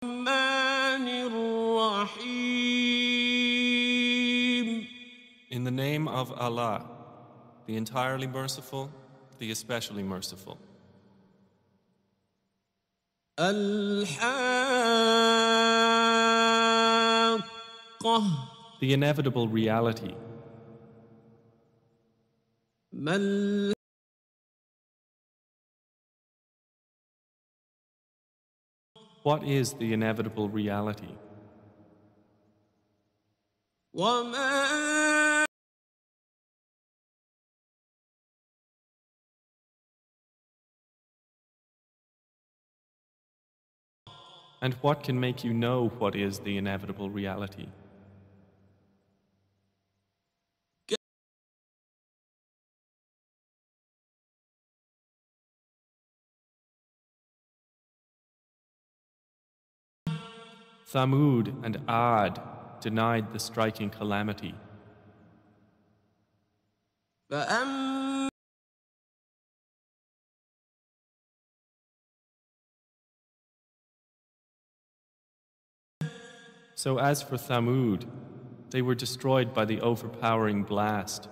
الرحمن الرحيم. In the name of Allah, the entirely merciful, the especially merciful. الحاقة. The inevitable reality. What is the inevitable reality? وما And what can make you know what is the inevitable reality? Thamud and Ad denied the striking calamity. فأما So as for Thamud, they were destroyed by the overpowering blast.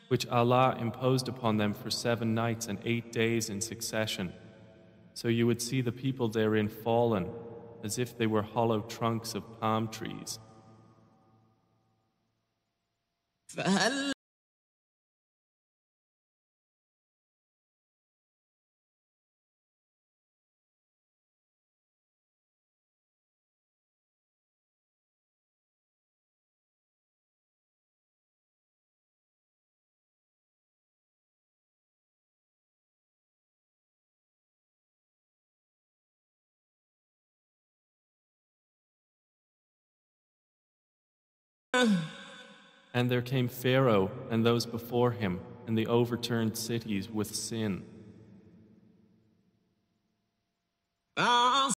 Which Allah imposed upon them for 7 nights and 8 days in succession. So you would see the people therein fallen, as if they were hollow trunks of palm trees. فهل And there came Pharaoh and those before him, and the overturned cities with sin. فعصوا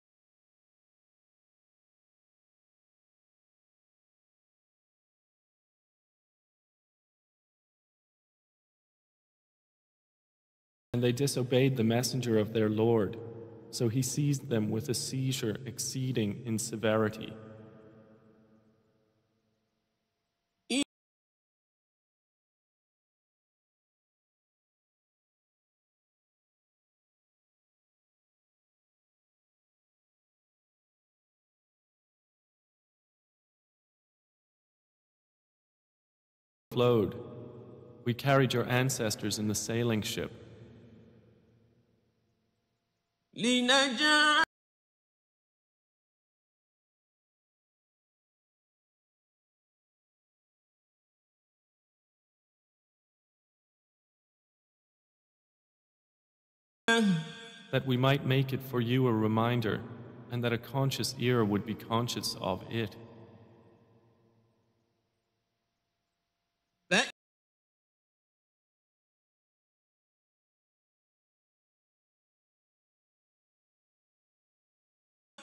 And they disobeyed the messenger of their Lord, so he seized them with a seizure exceeding in severity. Flowed. We carried your ancestors in the sailing ship, لنجعل that we might make it for you a reminder, and that a conscious ear would be conscious of it.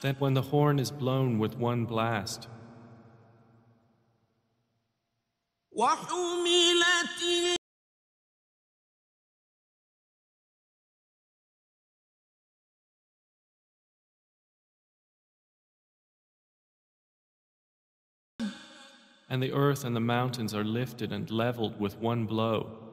That when the horn is blown with one blast, وحملت and the earth and the mountains are lifted and leveled with one blow,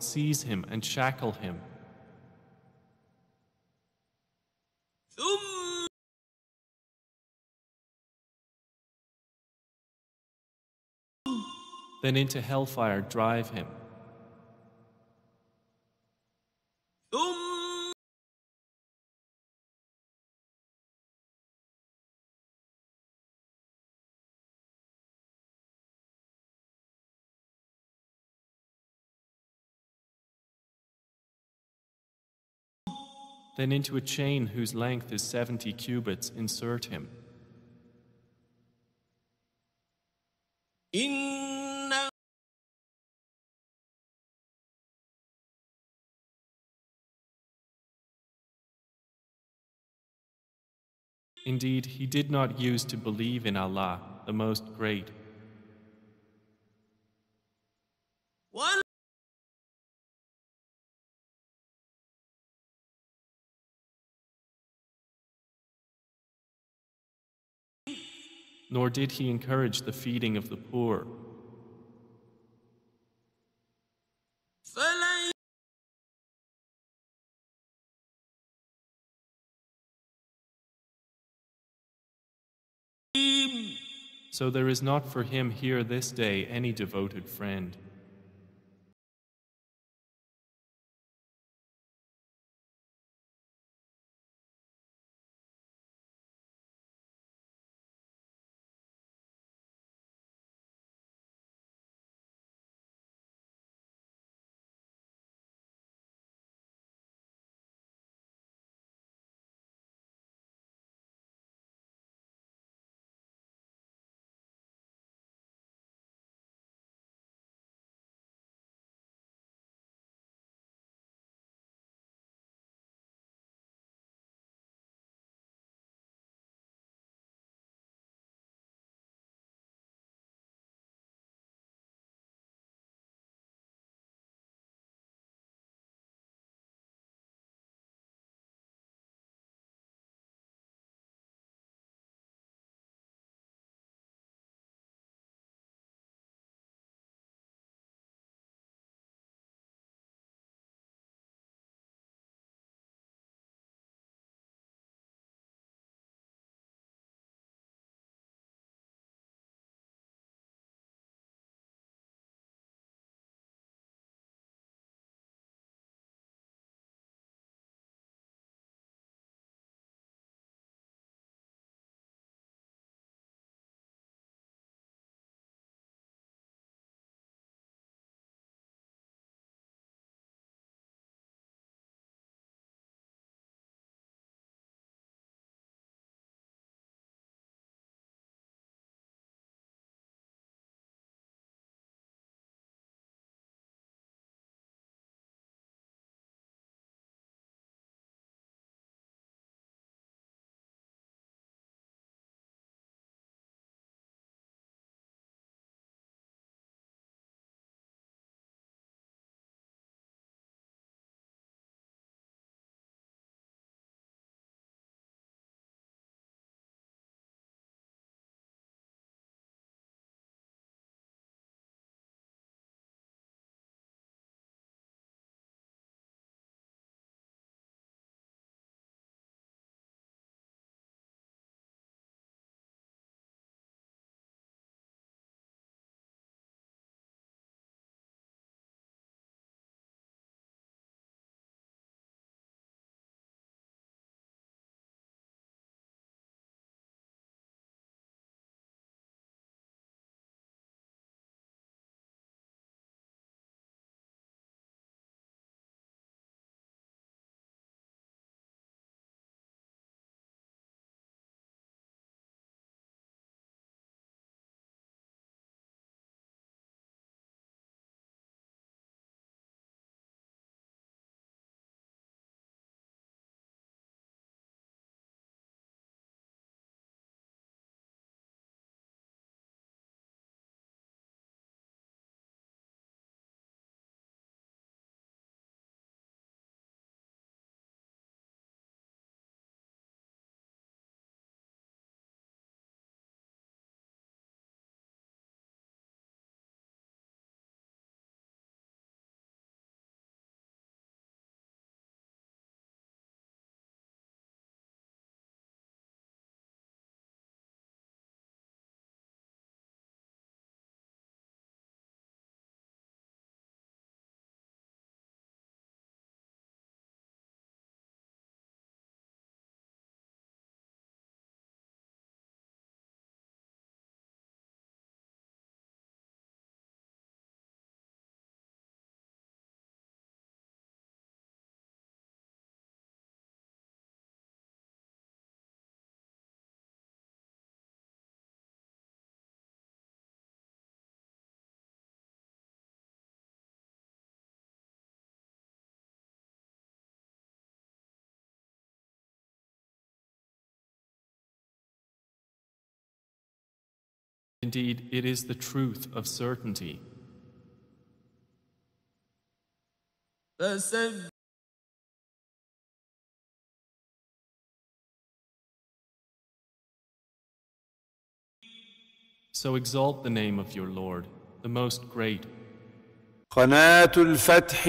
seize him and shackle him. ثم Then into hellfire drive him. ثم Then into a chain whose length is 70 cubits insert him. إن Indeed, he did not use to believe in Allah, the Most Great. ولا Nor did he encourage the feeding of the poor. فلن So there is not for him here this day any devoted friend. Indeed, it is the truth of certainty. فسبح So exalt the name of your Lord, the Most Great. قناة الفتح